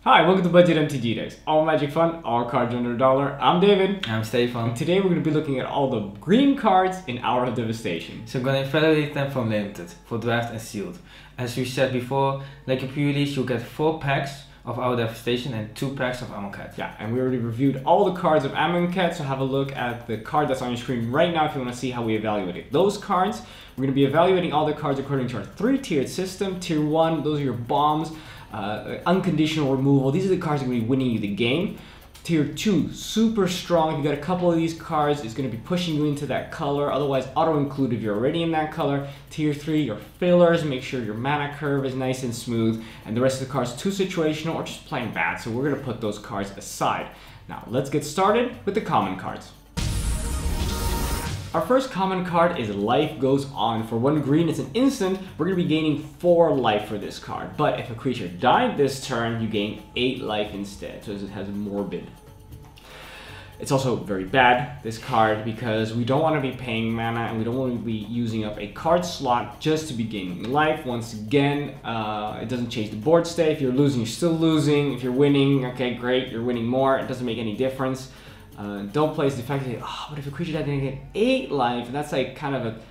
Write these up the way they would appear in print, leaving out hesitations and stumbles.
Hi, welcome to Budget MTG Decks. All magic fun, all cards under $1. I'm David. I'm Stefan. And today we're going to be looking at all the green cards in Hour of Devastation. So I'm going to evaluate them from limited, for draft and sealed. As we said before, like a pre-release, you'll get 4 packs of Hour of Devastation and 2 packs of Amonkhet. Yeah, and we already reviewed all the cards of Amonkhet, so have a look at the card that's on your screen right now if you want to see how we evaluated those cards. We're going to be evaluating all the cards according to our 3-tiered system. Tier 1, those are your bombs. Unconditional removal, these are the cards that are going to be winning you the game. Tier 2, super strong. If you got a couple of these cards, it's going to be pushing you into that color, otherwise auto-include if you're already in that color. Tier 3, your fillers, make sure your mana curve is nice and smooth, and the rest of the cards too situational or just plain bad, so we're going to put those cards aside. Now let's get started with the common cards. Our first common card is Life Goes On. For 1 green, it's an instant. We're going to be gaining 4 life for this card. But if a creature died this turn, you gain 8 life instead. So it has Morbid. It's also very bad, this card, because we don't want to be paying mana and we don't want to be using up a card slot just to be gaining life. Once again, it doesn't change the board state. If you're losing, you're still losing. If you're winning, okay, great, you're winning more. It doesn't make any difference. Don't place the fact that, but if a creature died, then you get 8 life, and that's like kind of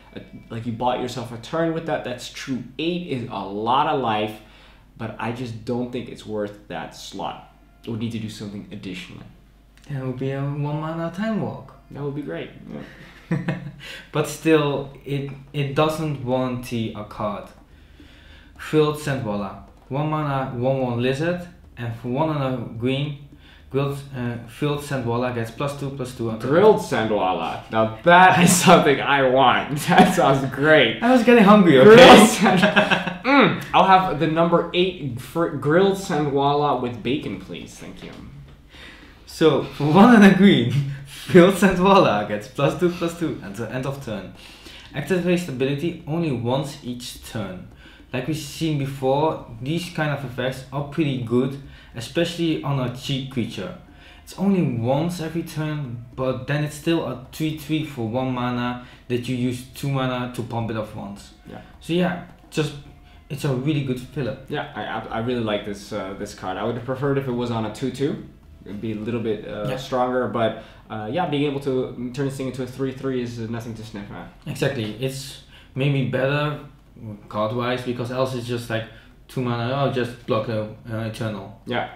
like you bought yourself a turn with that. That's true. 8 is a lot of life, but I just don't think it's worth that slot. It would need to do something additionally. That would be a 1 mana time walk. That would be great. Yeah. But still, it doesn't warranty a card. Filled Sandwalla. 1 mana, 1/1 lizard, and for 1 and a green, Filled Sandwalla gets +2/+2 until Grilled Sandwalla. Now that is something I want. That sounds great. I was getting hungry, okay? I'll have the number 8 Grilled Sandwalla with bacon, please. Thank you. So, for 1 and a green, Filled Sandwalla gets +2/+2 until end of turn. Activates ability only once each turn. Like we've seen before, these kind of effects are pretty good, especially on a cheap creature. It's only once every turn, but then it's still a 3/3 for 1 mana that you use 2 mana to pump it off once. Yeah. So yeah, it's a really good filler. Yeah, I really like this this card. I would have preferred if it was on a 2/2. It'd be a little bit stronger, but yeah, being able to turn this thing into a 3/3 is nothing to sniff at. Exactly, it's maybe better card-wise, because else it's just like 2 mana, just block Eternal. Yeah,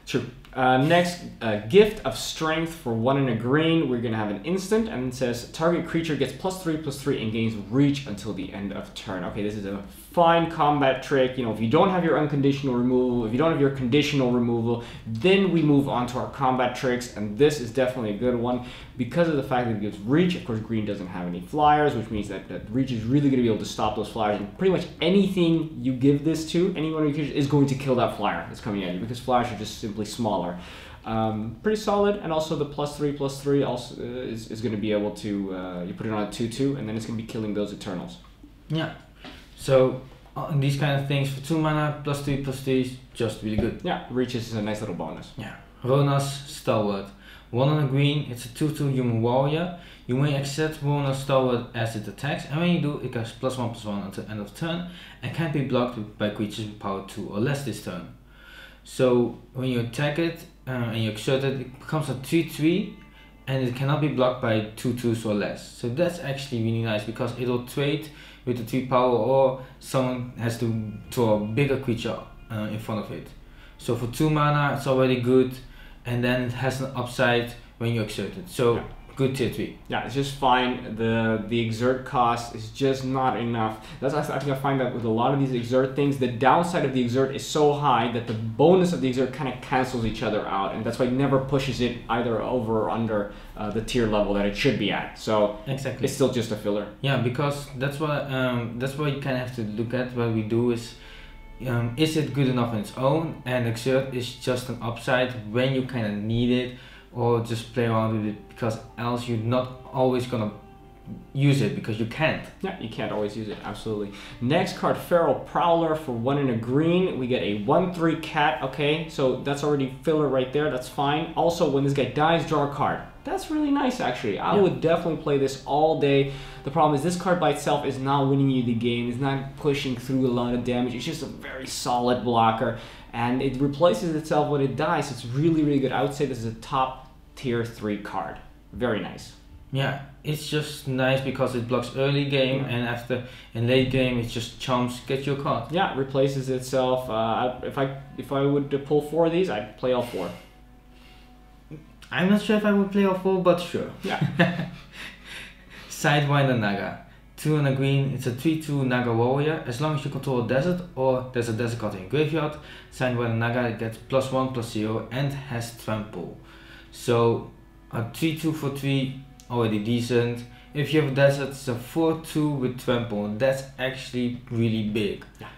true. Next, Gift of Strength for 1 and a green. We're gonna have an instant, and it says target creature gets +3/+3 and gains reach until the end of turn. Okay, this is a fine combat trick. You know, if you don't have your unconditional removal, if you don't have your conditional removal, then we move on to our combat tricks, and this is definitely a good one because of the fact that it gives reach. Of course, green doesn't have any flyers, which means that reach is really going to be able to stop those flyers, and pretty much anything you give this to, any one of your creatures, is going to kill that flyer that's coming at you, because flyers are just simply smaller. Pretty solid, and also the +3/+3 also is going to be able to, you put it on a 2/2, and then it's going to be killing those Eternals. Yeah. So these kind of things for 2 mana, +3/+3 is just really good. Yeah, reach is a nice little bonus. Yeah. Rona's Stalwart. 1 on a green, it's a 2/2 human warrior. You may accept Rona's Stalwart as it attacks, and when you do, it gets +1/+1 until end of turn, and can't be blocked by creatures with power 2 or less this turn. So when you attack it and you exert it, it becomes a 3/3, and it cannot be blocked by 2/2s or less. So that's actually really nice, because it'll trade with the 3 power, or someone has to throw a bigger creature in front of it. So for 2 mana, it's already good, and then it has an upside when you exert it. So good tier 3. Yeah, it's just fine. The exert cost is just not enough. I think I find that with a lot of these exert things, the downside of the exert is so high that the bonus of the exert kind of cancels each other out, and that's why it never pushes it either over or under the tier level that it should be at. So exactly, it's still just a filler. Yeah, because that's what you kind of have to look at. What we do is it good enough on its own, and exert is just an upside when you kind of need it, or just play around with it, because else you're not always gonna use it, because you can't. Yeah, you can't always use it, absolutely. Next card, Feral Prowler for 1 and a green. We get a 1/3 cat, okay, so that's already filler right there, that's fine. Also, when this guy dies, draw a card. that's really nice actually. I would definitely play this all day. The problem is this card by itself is not winning you the game. It's not pushing through a lot of damage. It's just a very solid blocker, and it replaces itself when it dies. It's really, really good. I would say this is a top tier 3 card. Very nice. Yeah, it's just nice because it blocks early game, and after in late game it just chumps, get your card. Yeah, it replaces itself. If I would pull 4 of these, I'd play all 4. I'm not sure if I would play all 4, but sure. Yeah. Sidewinder Naga. 2 and a green, it's a 3/2 Naga warrior. As long as you control a desert or there's a desert card in your graveyard, Sidewinder Naga gets +1/+0 and has trample. So a 3/2 for 3, already decent. If you have a desert, it's a 4/2 with trample. That's actually really big. Yeah.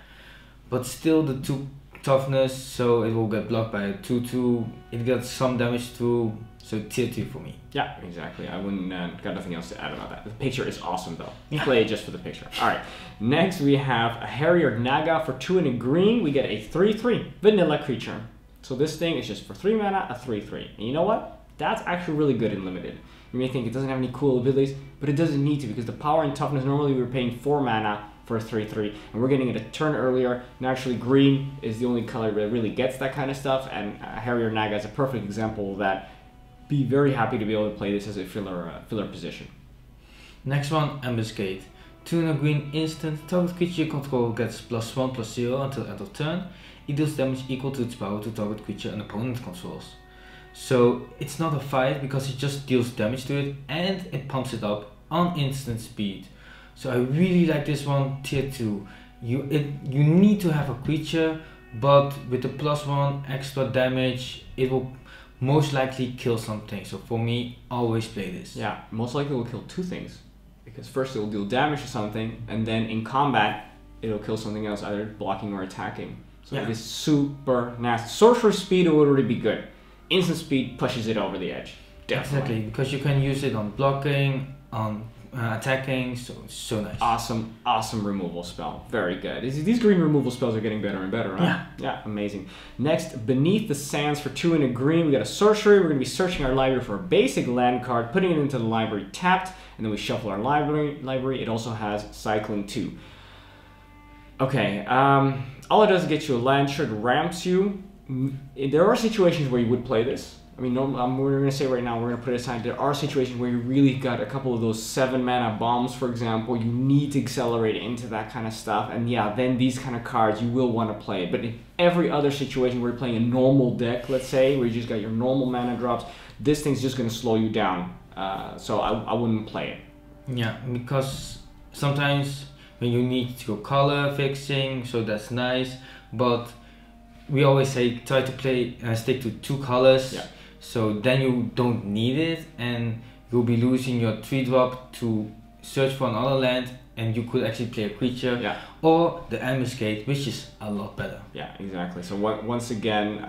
But still the 2 toughness, so it will get blocked by a 2/2. It gets some damage through, so tier 2 for me. Yeah, exactly. I wouldn't got nothing else to add about that. The picture is awesome though. Yeah. Play it just for the picture. All right. Next we have a Harrier Naga for 2 and a green. We get a 3/3 vanilla creature. So this thing is just for 3 mana, a 3/3. And you know what? That's actually really good in limited. You may think it doesn't have any cool abilities, but it doesn't need to, because the power and toughness, normally we were paying 4 mana for a 3/3, and we're getting it a turn earlier. Naturally, green is the only color that really gets that kind of stuff, and Harrier Naga is a perfect example of that. Be very happy to be able to play this as a filler position. Next one, Ambuscade. 2 and a green instant, target creature you control gets +1/+0 until end of turn. It deals damage equal to its power to target creature an opponent controls. So it's not a fight because it just deals damage to it and it pumps it up on instant speed. So I really like this one, tier 2. You need to have a creature, but with the +1 extra damage, it will most likely kill something. So for me, always play this. Yeah, most likely it will kill 2 things. Because first it will deal damage to something, and then in combat, it'll kill something else, either blocking or attacking. So it is super nasty. Sorcerer speed would already be good. Instant speed pushes it over the edge. Definitely. Exactly, because you can use it on blocking, on attacking, so it's so nice. Awesome removal spell. Very good. These green removal spells are getting better and better, right? Yeah. Yeah, amazing. Next, Beneath the Sands for 2 and a green, we got a sorcery. We're going to be searching our library for a basic land card, putting it into the library tapped, and then we shuffle our library. It also has Cycling 2. Okay, all it does is get you a land, sure, it ramps you. There are situations where you would play this. I mean, we're going to say right now, we're going to put it aside. There are situations where you really got a couple of those 7 mana bombs, for example. You need to accelerate into that kind of stuff. And yeah, then these kind of cards, you will want to play it. But in every other situation where you're playing a normal deck, let's say, where you just got your normal mana drops, this thing's just going to slow you down. So I wouldn't play it. Yeah, because sometimes when you need to go color fixing, so that's nice. But we always say try to play stick to 2 colors. Yeah. So then you don't need it, and you'll be losing your 3-drop to search for another land, and you could actually play a creature. Yeah. Or the Ambuscade, which is a lot better. Yeah, exactly. So once again,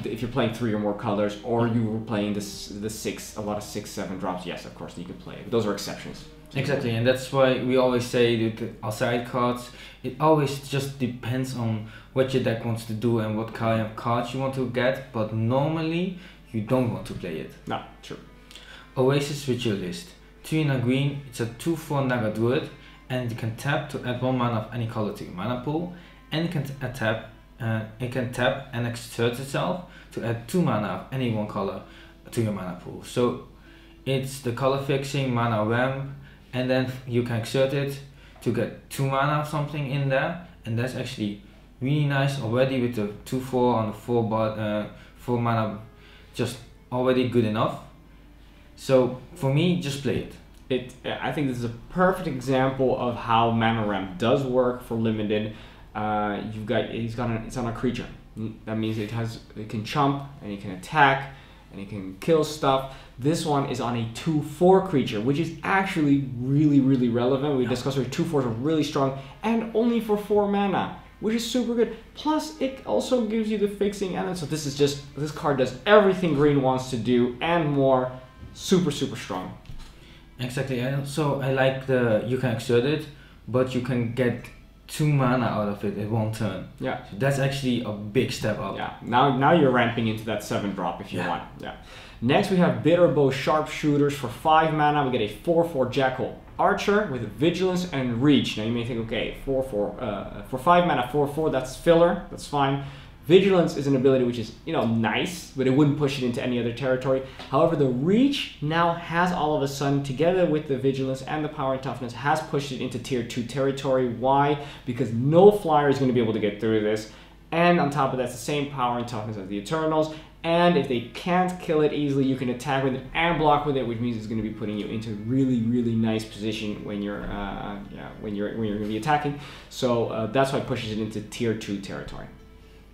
if you're playing 3 or more colors, or you were playing a lot of 6, 7 drops, yes, of course you can play it. But those are exceptions. Exactly, and that's why we always say that our side cards, it always just depends on what your deck wants to do and what kind of cards you want to get, but normally you don't want to play it. No, true. Oasis Ritualist. 3 and a green, it's a 2/4 Naga Druid, and you can tap to add 1 mana of any color to your mana pool, and it can tap and exert itself to add 2 mana of any 1 color to your mana pool. So it's the color fixing, mana ramp, and then you can exert it to get 2 mana of something in there, and that's actually really nice already with the 2/4 on the 4 mana, just already good enough. So for me, just play it. I think this is a perfect example of how mana ramp does work for limited. It's on a creature. That means it can chump and it can attack and it can kill stuff. This one is on a 2/4 creature, which is actually really, really relevant. We discussed our 2/4s are really strong and only for 4 mana, which is super good. Plus, it also gives you the fixing element. So this card does everything green wants to do and more. Super, super strong. Exactly. And so I like you can exert it, but you can get 2 mana out of it in 1 turn. Yeah. So that's actually a big step up. Yeah. Now you're ramping into that 7 drop if you want. Yeah. Next we have Bitterbow Sharpshooters for 5 mana. We get a 4/4 Jackal Archer with Vigilance and Reach. Now you may think, okay, 4/4 for 5 mana, 4/4. That's filler. That's fine. Vigilance is an ability which is, you know, nice, but it wouldn't push it into any other territory. However, the Reach now has all of a sudden, together with the Vigilance and the Power and Toughness, has pushed it into Tier 2 territory. Why? Because no flyer is going to be able to get through this. And on top of that, it's the same Power and Toughness as the Eternals. And if they can't kill it easily, you can attack with it and block with it, which means it's going to be putting you into really, really nice position when you're when you're going to be attacking. So that's why it pushes it into Tier 2 territory.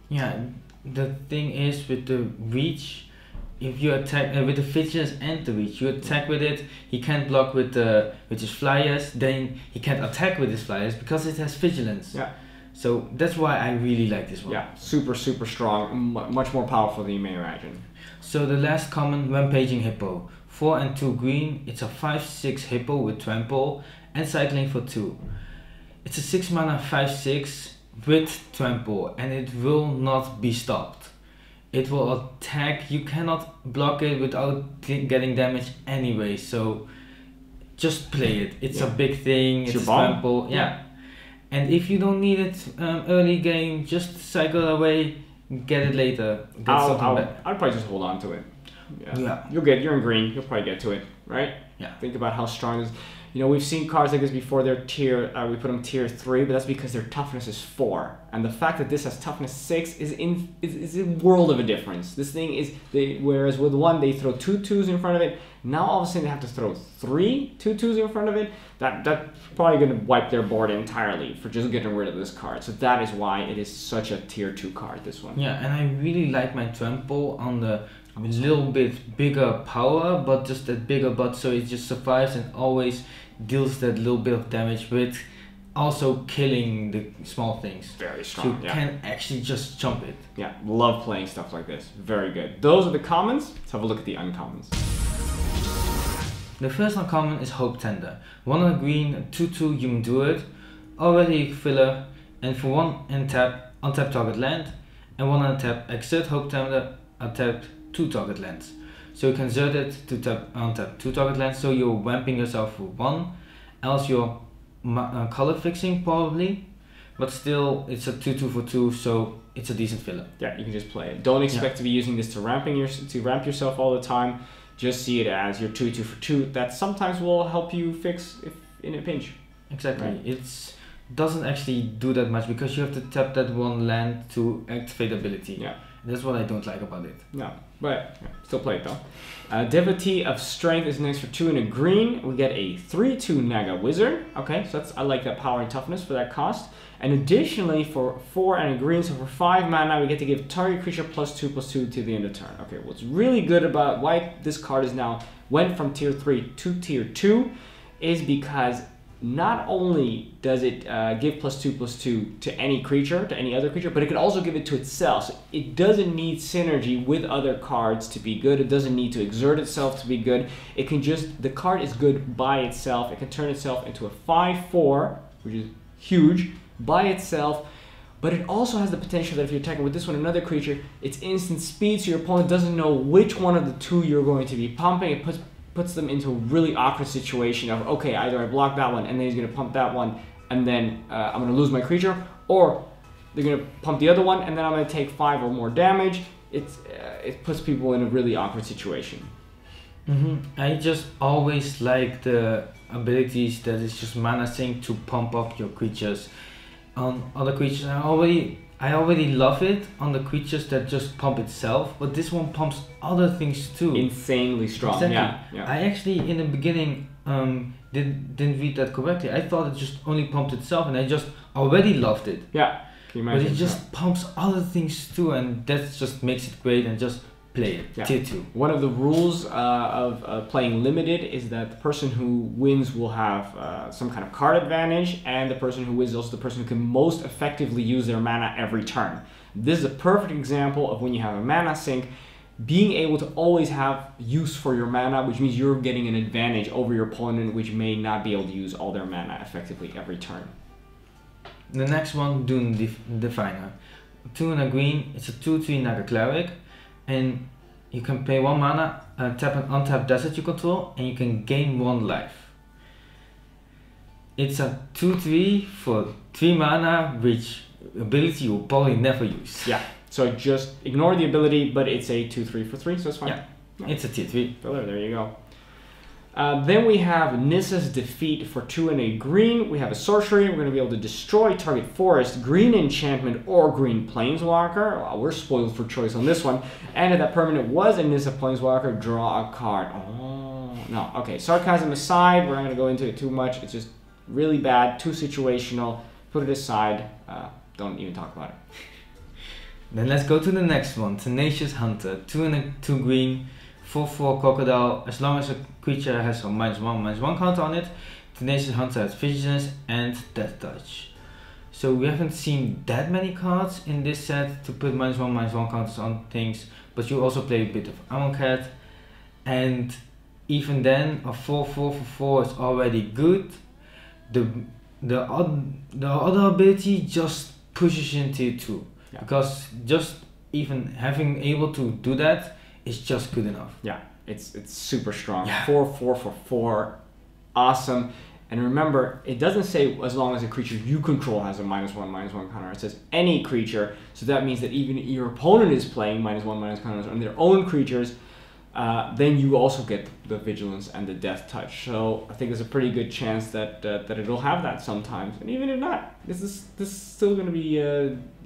Yeah, the thing is with the Reach, if you attack with the Vigilance and the Reach, you attack with it, he can't block with his flyers, then he can't attack with his flyers because it has Vigilance. Yeah. So that's why I really like this one. Yeah, super, super strong, much more powerful than you may imagine. So the last common, Rampaging Hippo. 4 and 2 green, it's a 5/6 Hippo with Trample and cycling for 2. It's a 6 mana 5/6 with Trample, and it will not be stopped. It will attack, you cannot block it without getting damage anyway, so just play it. It's a big thing, it's Trample, and if you don't need it early game, just cycle away, get it later. I'd probably just hold on to it. Yeah. You're in green, you'll probably get to it, right? Yeah. Think about how strong it is. You know, we've seen cards like this before. They're we put them tier 3, but that's because their toughness is 4. And the fact that this has toughness 6 is a world of a difference. This thing is, whereas with 1 they throw 2 2s in front of it, now all of a sudden they have to throw 3 2 2s in front of it. That's probably going to wipe their board entirely for just getting rid of this card. So that is why it is such a tier 2 card, this one. Yeah, and I really like my Trample on the little bit bigger power, but just that bigger butt, so it just survives and always deals that little bit of damage with also killing the small things. Very strong. So you can actually just jump it. Yeah, love playing stuff like this. Very good. Those are the commons. Let's have a look at the uncommons. The first uncommon is Hope Tender. 1 on a green, 2/2 human druid, already filler, and for 1 untap target land, and 1 untap exert Hope Tender, untap 2 target lands. So you can exert it to untap 2 target lands, so you're vamping yourself for 1, else you're color fixing probably, but still it's a 2/2 for 2, so it's a decent filler. Yeah, you can just play it. Don't expect to be using this to ramp yourself all the time. Just see it as your 2/2 for 2 that sometimes will help you fix if in a pinch. Exactly. Right. It doesn't actually do that much because you have to tap that 1 land to activate ability. Yeah. That's what I don't like about it. No, but still play it though. Devotee of Strength is next for 2 and a green. We get a 3/2 Naga Wizard. Okay, so I like that power and toughness for that cost. And additionally, for 4 and a green, so for 5 mana, we get to give target creature +2/+2 to the end of turn. Okay, what's really good about why this card is now went from tier 3 to tier 2 is because not only does it give +2/+2 to any creature, to any other creature, but it can also give it to itself. So it doesn't need synergy with other cards to be good. It doesn't need to exert itself to be good. It can just, the card is good by itself. It can turn itself into a 5/4, which is huge, by itself. But it also has the potential that if you're attacking with this one, another creature, it's instant speed, so your opponent doesn't know which one of the 2 you're going to be pumping. It puts them into a really awkward situation of, okay, either I block that one and then he's going to pump that one and then I'm going to lose my creature, or they're going to pump the other one and then I'm going to take 5 or more damage. It puts people in a really awkward situation. I just always like the abilities that is just mana sink to pump up your creatures. On other creatures, I already love it on the creatures that just pump itself, but this one pumps other things too. Insanely strong. Exactly. Yeah. I actually in the beginning didn't read that correctly. I thought it just only pumped itself, and I just already loved it. Yeah. Can you imagine? But it just pumps other things too, and that just makes it great. And just play it. Yeah. Tier 2. One of the rules of playing limited is that the person who wins will have some kind of card advantage, and the person who wins is also the person who can most effectively use their mana every turn. This is a perfect example of when you have a mana sink, being able to always have use for your mana, which means you're getting an advantage over your opponent, which may not be able to use all their mana effectively every turn. The next one, Dune Definer. 2 and a green, it's a 2/3 Naga Cleric, and you can pay 1 mana, tap an untapped desert you control, and you can gain 1 life. It's a 2/3 for 3 mana, which ability you'll probably never use. Yeah, so just ignore the ability, but it's a 2/3 for 3, so it's fine. Yeah, it's a tier 3. Filler, there you go. Then we have Nissa's Defeat for 2 and a green. We have a sorcery. We're going to be able to destroy target forest, green enchantment, or green planeswalker. Well, we're spoiled for choice on this one. And if that permanent was a Nissa planeswalker, draw a card. Oh, no. Okay, sarcasm aside, we're not going to go into it too much. It's just really bad, too situational. Put it aside. Don't even talk about it. Then let's go to the next one. Tenacious Hunter. 2 and a 2 green. 4/4 crocodile. As long as a creature has a -1/-1 counter on it, Tenacious Hunter has Vigilance and Death Touch. So we haven't seen that many cards in this set to put -1/-1 counters on things, but you also play a bit of Amonkhet, and even then a 4/4 for 4 is already good. The other ability just pushes you into 2, because just even having able to do that is just good enough. Yeah, it's super strong. Yeah. 4/4 for 4, awesome. And remember, it doesn't say as long as a creature you control has a -1/-1 counter. It says any creature, so that means that even if your opponent is playing -1/-1 counters on their own creatures, then you also get the Vigilance and the Death Touch. So I think there's a pretty good chance that it'll have that sometimes. And even if not, this is still going to be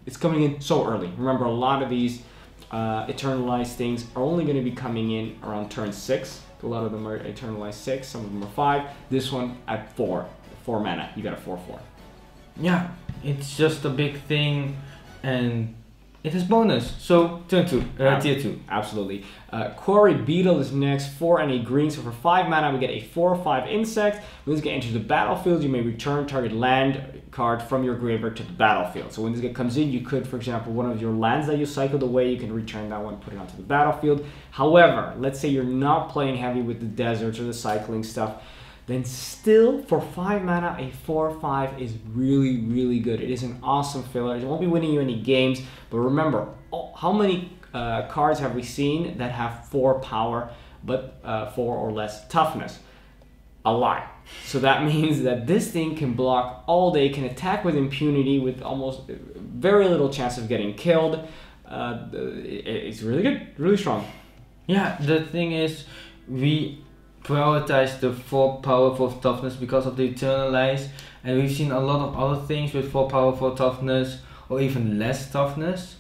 it's coming in so early. Remember, a lot of these Eternalized things are only going to be coming in around turn 6. A lot of them are Eternalized 6, some of them are 5. This one at 4 mana. You got a 4/4. Yeah, it's just a big thing, and it has bonus. So turn 2, tier 2. Absolutely. Quarry Beetle is next, 4 and a green. So for 5 mana, we get a 4/5 insect. When this guy enters the battlefield, you may return target land card from your graveyard to the battlefield. So when this guy comes in, you could, for example, one of your lands that you cycled away, you can return that one, put it onto the battlefield. However, let's say you're not playing heavy with the deserts or the cycling stuff, then still for 5 mana, a 4/5 is really, really good. It is an awesome filler. It won't be winning you any games, but remember, how many cards have we seen that have 4 power, but 4 or less toughness? A lot. So that means that this thing can block all day, can attack with impunity with almost very little chance of getting killed. It's really good, really strong. Yeah, the thing is, we prioritize the 4 power, 4 toughness because of the Eternalize, and we've seen a lot of other things with 4 power, 4 toughness, or even less toughness,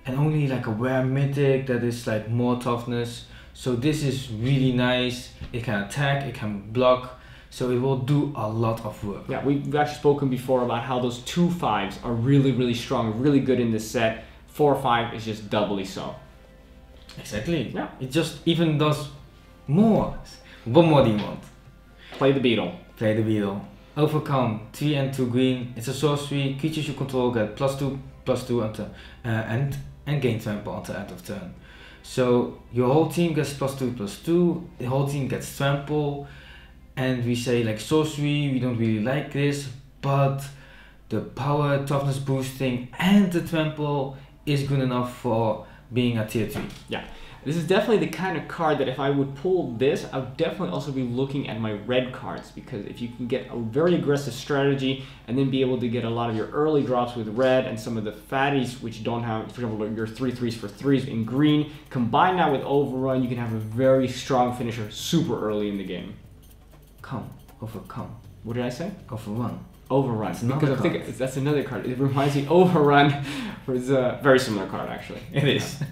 and only like a rare mythic that is like more toughness. So this is really nice. It can attack, it can block, so it will do a lot of work. Yeah, we've actually spoken before about how those 2/5s are really, really strong, really good in this set. 4/5 is just doubly so. Exactly. Yeah. It just even does more. What more do you want? Play the beetle. Play the beetle. Overcome, 3 and 2 green. It's a sorcery. Creatures you control get +2/+2 until and gain trample until end of turn. So your whole team gets +2/+2. The whole team gets trample, and we say like sorcery, we don't really like this, but the power, toughness boosting, and the trample is good enough for being a tier 3. Yeah. This is definitely the kind of card that if I would pull this, I would definitely also be looking at my red cards, because if you can get a very aggressive strategy and then be able to get a lot of your early drops with red and some of the fatties which don't have, for example, your 3/3s for 3s in green, combine that with Overrun, you can have a very strong finisher super early in the game. Overcome. What did I say? Overrun. Overrun. Because I think that's another card. It reminds me, Overrun was a very similar card actually. It is.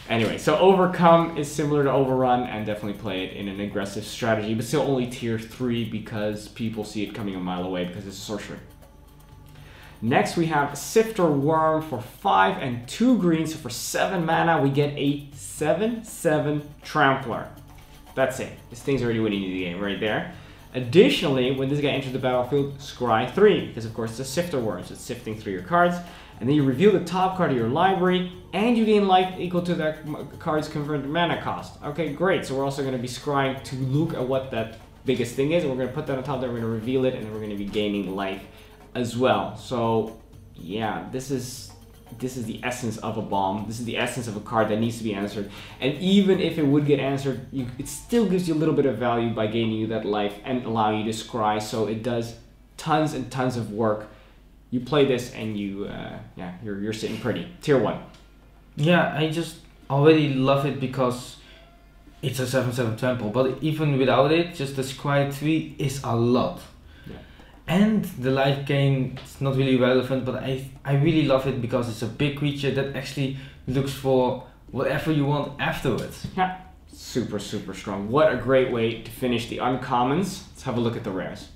Anyway, so Overcome is similar to Overrun, and definitely play it in an aggressive strategy, but still only tier 3 because people see it coming a mile away because it's a sorcery. Next we have Sifter Worm for 5 and 2 green, so for 7 mana we get a 7/7 Trampler. That's it. This thing's already winning the game right there. Additionally, when this guy enters the battlefield, scry 3, because of course it's a Sifter Worm, so it's sifting through your cards. And then you reveal the top card of your library, and you gain life equal to that card's converted mana cost. Okay, great. So we're also going to be scrying to look at what that biggest thing is, and we're going to put that on top there, we're going to reveal it, and then we're going to be gaining life as well. So yeah, this is the essence of a bomb. This is the essence of a card that needs to be answered. And even if it would get answered, it still gives you a little bit of value by gaining you that life and allowing you to scry. So it does tons and tons of work. You play this and you're sitting pretty. Tier 1. Yeah, I just already love it because it's a 7/7 temple. But even without it, just the scry 3 is a lot. And the life gain is not really relevant, but I really love it because it's a big creature that actually looks for whatever you want afterwards. Yeah, super, super strong. What a great way to finish the uncommons. Let's have a look at the rares.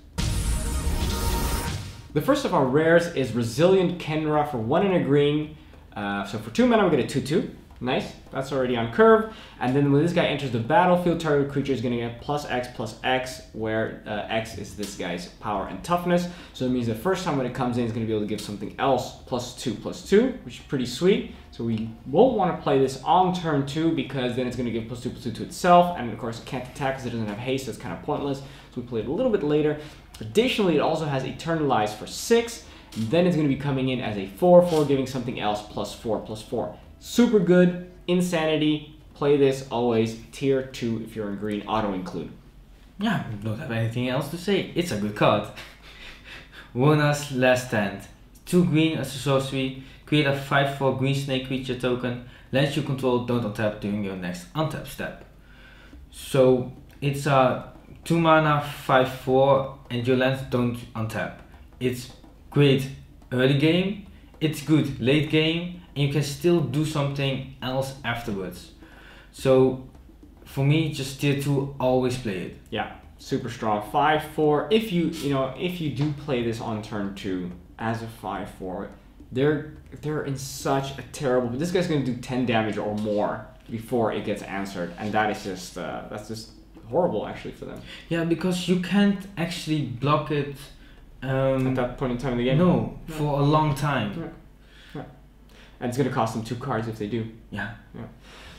The first of our rares is Resilient Kenra for 1 and a green. So for 2 mana we get a 2/2. Nice, that's already on curve. And then when this guy enters the battlefield, target creature is going to get +X/+X, where X is this guy's power and toughness. So it means the first time when it comes in, it's going to be able to give something else +2/+2, which is pretty sweet. So we won't want to play this on turn 2 because then it's going to give +2/+2 to itself. And of course it can't attack because it doesn't have haste, so it's kind of pointless. So we play it a little bit later. Additionally, it also has Eternalize for 6. Then it's going to be coming in as a 4/4, giving something else +4/+4. Super good, Insanity. Play this always. Tier 2 if you're in green, auto include. Yeah, don't have anything else to say. It's a good card. Wona's Last Stand. 2 green as a sorcery. Create a 5/4 green snake creature token. Lands you control don't untap during your next untap step. So it's a 2 mana 5/4 and your lands don't untap. It's great early game. It's good late game. And you can still do something else afterwards. So for me, just tier 2, always play it. Yeah, super strong. 5/4. If you do play this on turn 2 as a 5/4, they're in such a terrible. But this guy's going to do 10 damage or more before it gets answered, and that is just that's just horrible actually for them. Yeah, because you can't actually block it at that point in time in the game. No, for a long time. Yeah. And it's going to cost them 2 cards if they do. Yeah.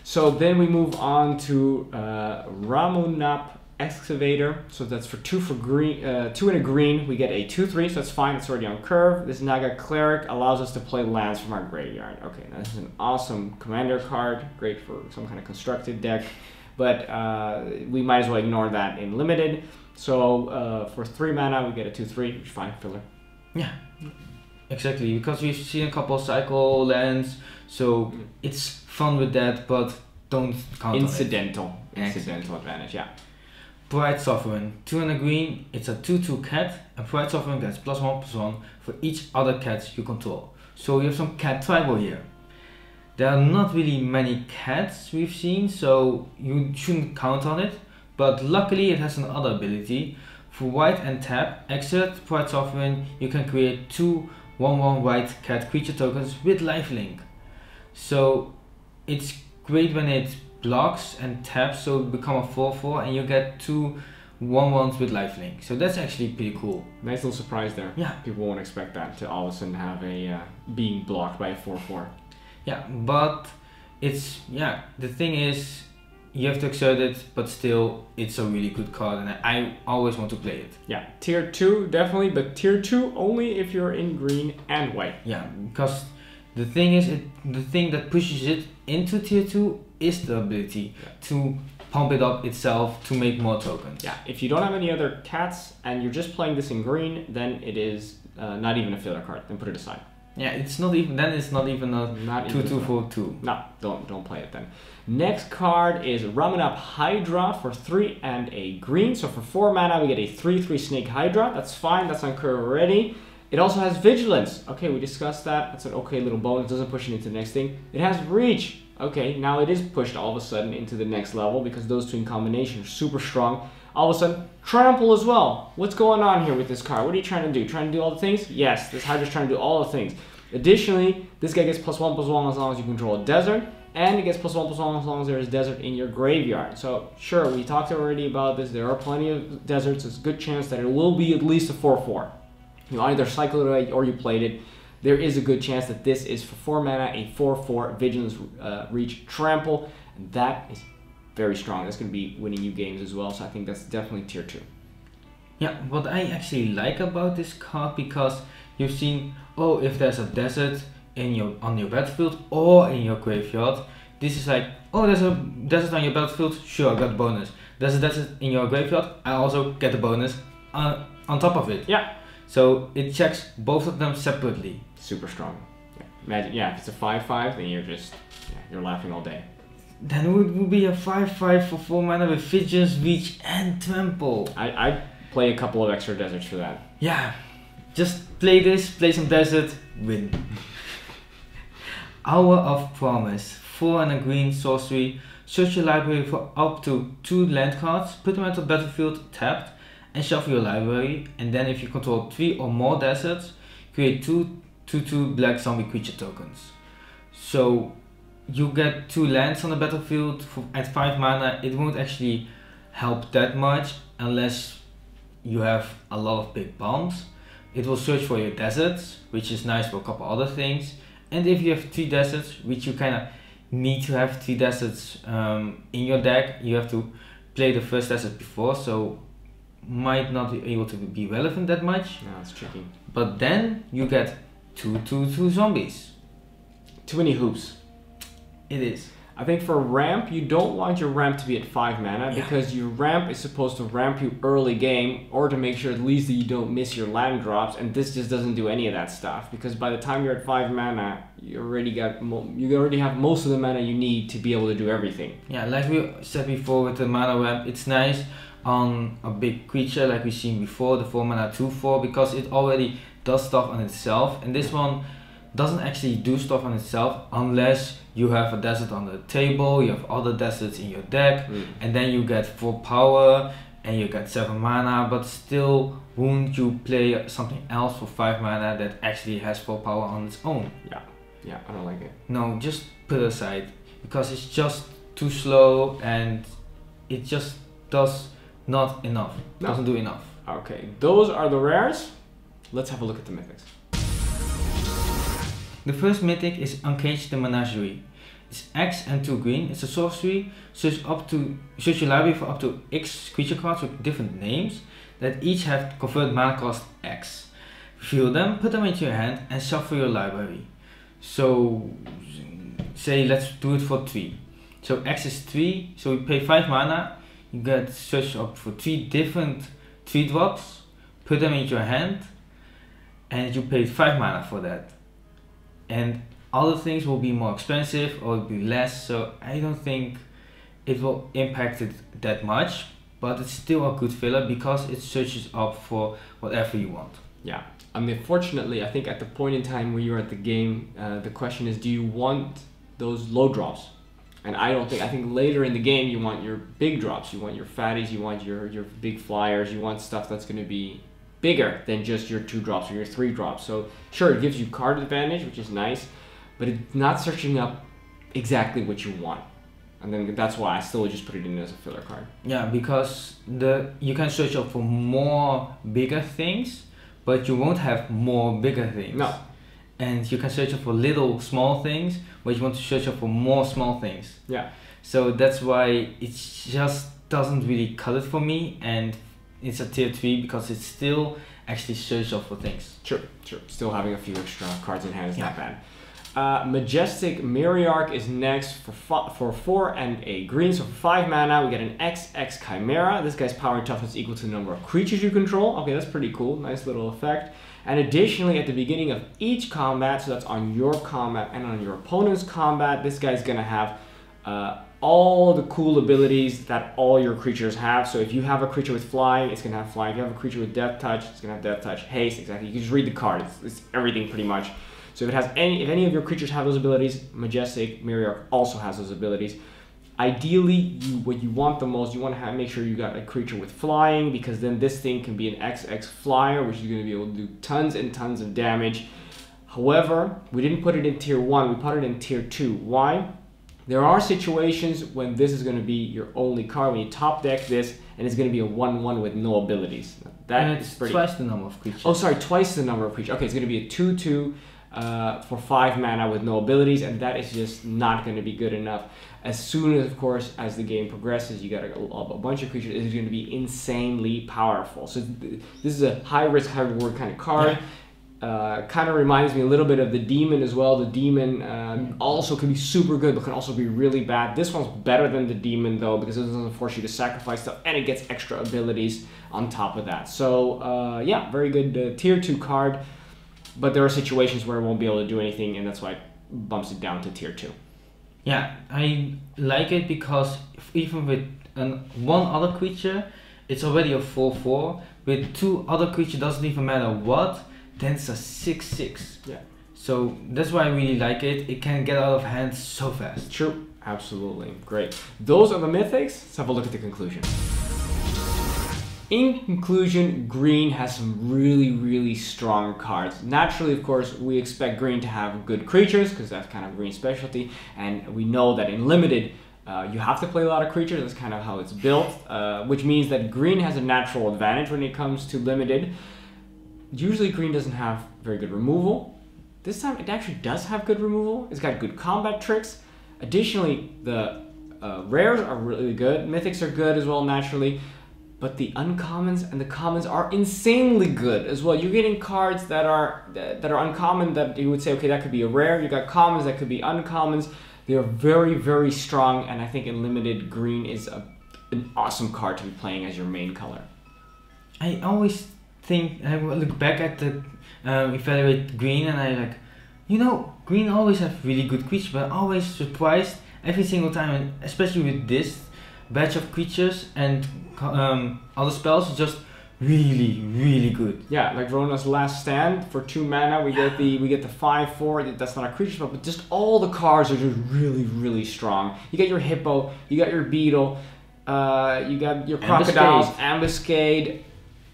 So then we move on to Ramunap Excavator. So that's for 2 for green, 2 and a green. We get a 2/3, so that's fine. It's already on curve. This Naga Cleric allows us to play lands from our graveyard. Okay, now this is an awesome commander card. Great for some kind of constructed deck. But we might as well ignore that in limited. So for 3 mana, we get a 2/3, which is fine, filler. Yeah. Exactly, because we've seen a couple of cycle lands, so it's fun with that, but don't count Incidental. on it. Incidental advantage, yeah. Pride Sovereign, 2 and a green, it's a 2/2 cat, and Pride Sovereign gets +1/+1 for each other cat you control. So you have some cat tribal here. There are not really many cats we've seen, so you shouldn't count on it, but luckily it has another ability. For white and tap, exert Pride Sovereign, you can create 2 1/1 white cat creature tokens with lifelink. So it's great when it blocks and taps, so it become a 4/4 and you get 2 1/1s with lifelink. So that's actually pretty cool. Nice little surprise there. Yeah. People won't expect that to all of a sudden have a being blocked by a 4/4. Yeah, but it's, the thing is, you have to exert it, but still, it's a really good card, and I always want to play it. Yeah, tier 2 definitely, but tier 2 only if you're in green and white. Yeah, because the thing is, the thing that pushes it into tier 2 is the ability to pump it up itself to make more tokens. Yeah, if you don't have any other cats and you're just playing this in green, then it is not even a filler card. Then put it aside. Yeah, it's not even. Then it's not even a 2/2 for 2. No, don't play it then. Next card is Ramunap Hydra for 3 and a green. So for 4 mana, we get a 3/3 Snake Hydra. That's fine. That's on curve already. It also has Vigilance. Okay, we discussed that. That's an okay little bonus. Doesn't push it into the next thing. It has Reach. Okay, now it is pushed all of a sudden into the next level because those two in combination are super strong. All of a sudden, Trample as well. What's going on here with this card? What are you trying to do? Trying to do all the things? Yes, this Hydra's trying to do all the things. Additionally, this guy gets +1/+1 as long as you control a desert, and it gets +1/+1 as long as there is desert in your graveyard. So sure, we talked already about this. There are plenty of deserts. There's a good chance that it will be at least a 4/4. You either cycle it or you played it. There is a good chance that this is for 4 mana, a 4/4 Vigilance, Reach, Trample, and that is very strong. That's going to be winning you games as well, so I think that's definitely tier 2. Yeah, what I actually like about this card, because you've seen, oh, if there's a desert on your battlefield or in your graveyard, this is like, oh, there's a desert on your battlefield, sure, I got the bonus. There's a desert in your graveyard, I also get the bonus on top of it. Yeah. So it checks both of them separately. Super strong. Yeah. Imagine, yeah, if it's a 5/5, then you're laughing all day. Then it would be a 5/5 for 4 mana with Vigilance, Reach, and Trample. I play a couple of extra deserts for that. Yeah, just play this, play some desert, win. Hour of Promise. 4 and a green sorcery. Search your library for up to 2 land cards, put them at the battlefield tapped, and shuffle your library. And then if you control 3 or more deserts, create 2/2 black zombie creature tokens. So you get 2 lands on the battlefield at 5 mana. It won't actually help that much unless you have a lot of big bombs. It will search for your deserts, which is nice for a couple other things. And if you have 3 deserts, which you kind of need to have 3 deserts in your deck, you have to play the first desert before, so might not be able to be relevant that much. No, it's tricky. But then you get 2/2 zombies. Too many hoops. It is. I think for ramp, you don't want your ramp to be at 5 mana because your ramp is supposed to ramp you early game or to make sure at least that you don't miss your land drops, and this just doesn't do any of that stuff because by the time you're at 5 mana, you already have most of the mana you need to be able to do everything. Yeah, like we said before with the mana ramp, it's nice on a big creature like we've seen before, the 4 mana 2/4, because it already does stuff on itself, and this one doesn't actually do stuff on itself unless you have a desert on the table, you have other deserts in your deck, and then you get 4 power and you get 7 mana, but still won't you play something else for 5 mana that actually has 4 power on its own? Yeah, I don't like it. No, just put it aside because it's just too slow and it just does not enough. No. Doesn't do enough. Okay, those are the rares. Let's have a look at the mythics. The first mythic is Uncage the Menagerie. It's X and 2 green. It's a sorcery. Search your library for up to X creature cards with different names that each have convert mana cost X. Reveal them, put them into your hand, and shuffle your library. So, say let's do it for 3. So X is 3. So we pay 5 mana. You get search up for 3 different 3-drops. Put them into your hand, and you paid 5 mana for that. And other things will be more expensive or will be less, so I don't think it will impact it that much, but it's still a good filler because it searches up for whatever you want. Yeah, I mean, fortunately, I think at the point in time where you're at the game, the question is, do you want those low drops? And I think later in the game you want your big drops, you want your fatties, you want your big flyers, you want stuff that's going to be bigger than just your 2 drops or your 3 drops. So sure, it gives you card advantage, which is nice, but it's not searching up exactly what you want. And then that's why I still just put it in as a filler card. Yeah, because you can search up for more bigger things, but you won't have more bigger things. No. And you can search up for little small things, but you want to search up for more small things. Yeah. So that's why it just doesn't really cut it for me, and it's a tier 3 because it's still actually search up for things. Sure. Still having a few extra cards in hand is not bad. Majestic Myriarch is next for 4 and a green. So for 5 mana, we get an XX Chimera. This guy's power and toughness equal to the number of creatures you control. Okay, that's pretty cool. Nice little effect. And additionally, at the beginning of each combat, so that's on your combat and on your opponent's combat, this guy's gonna have all the cool abilities that all your creatures have. So if you have a creature with flying, it's gonna have flying. If you have a creature with death touch, it's gonna have death touch. Haste, exactly. You can just read the card. It's everything pretty much. So if any of your creatures have those abilities, Majestic Myriarch also has those abilities. Ideally, what you want the most, you want to make sure you got a creature with flying, because then this thing can be an XX flyer, which is going to be able to do tons and tons of damage. However, we didn't put it in tier 1, we put it in tier 2. Why? There are situations when this is going to be your only card, when you top deck this, and it's going to be a 1/1 with no abilities. It's twice the number of creatures. Oh, sorry, twice the number of creatures. Okay, it's going to be a 2/2 for 5 mana with no abilities, and that is just not going to be good enough. As soon as, of course, as the game progresses, you got a bunch of creatures. It's going to be insanely powerful. So this is a high risk, high reward kind of card. Kind of reminds me a little bit of the demon as well. The demon also can be super good, but can also be really bad. This one's better than the demon though, because it doesn't force you to sacrifice stuff, and it gets extra abilities on top of that. So yeah, very good tier 2 card, but there are situations where it won't be able to do anything, and that's why it bumps it down to tier 2. Yeah, I like it because even with one other creature, it's already a 4/4. With 2 other creatures, doesn't even matter what, then it's a 6/6. Yeah. So that's why I really like it. It can get out of hand so fast. True. Absolutely. Great. Those are the mythics. Let's have a look at the conclusion. In conclusion, green has some really strong cards. Naturally, of course, we expect green to have good creatures because that's kind of green's specialty, and we know that in limited, you have to play a lot of creatures. That's kind of how it's built, which means that green has a natural advantage when it comes to limited. Usually green doesn't have very good removal. This time it actually does have good removal. It's got good combat tricks. Additionally, the rares are really good. Mythics are good as well, naturally. But the uncommons and the commons are insanely good as well. You're getting cards that are uncommon that you would say, okay, that could be a rare. You got commons that could be uncommons. They are very strong, and I think in limited, green is an awesome card to be playing as your main color. I always think, I look back at the evaluate green, and I like, you know, green always have really good creatures, but I'm always surprised every single time, and especially with this batch of creatures and other spells, just really good. Yeah, like Rona's Last Stand for 2 mana, we get the 5/4. That's not a creature spell, but just all the cards are just really strong. You get your hippo, you got your beetle, you got your crocodiles, ambuscade,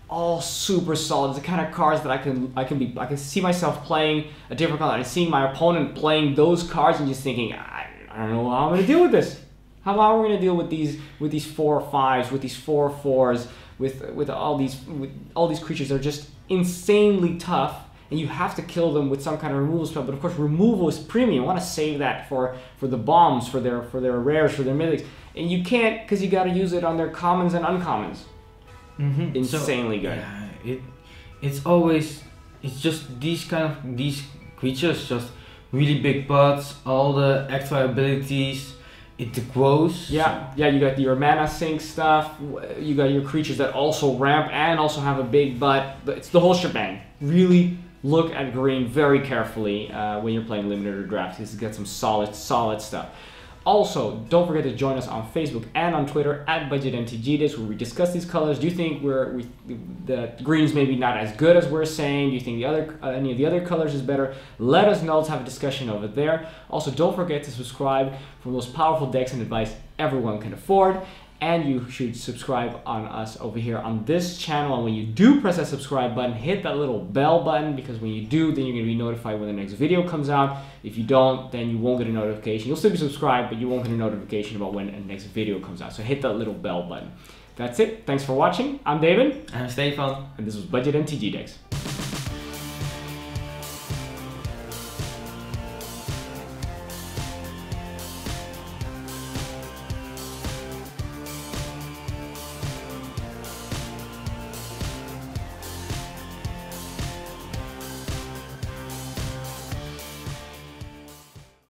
all super solid. It's the kind of cards that I can see myself playing a different color and seeing my opponent playing those cards and just thinking, I don't know how I'm gonna deal with this. How are we gonna deal with these 4/5s, with these 4/4s? With all these creatures that are just insanely tough, and you have to kill them with some kind of removal spell. But of course, removal is premium. I want to save that for the bombs, for their rares, for their mythics, and you can't because you got to use it on their commons and uncommons. Insanely good. Yeah, it's just these creatures, just really big butts, all the extra abilities. It grows. Yeah, you got your mana sink stuff. You got your creatures that also ramp and also have a big butt. It's the whole shebang. Really look at green very carefully when you're playing limited or draft. It's got some solid stuff. Also, don't forget to join us on Facebook and on Twitter at Budget MTG Decks, where we discuss these colors. Do you think the green's maybe not as good as we're saying? Do you think any of the other colors is better? Let us know. Let's have a discussion over there. Also, don't forget to subscribe for the most powerful decks and advice everyone can afford. And you should subscribe on us over here on this channel. And when you do press that subscribe button, hit that little bell button, because when you do, then you're going to be notified when the next video comes out. If you don't, then you won't get a notification. You'll still be subscribed, but you won't get a notification about when the next video comes out. So hit that little bell button. That's it. Thanks for watching. I'm David. I'm Stefan. And this was Budget MTG Decks.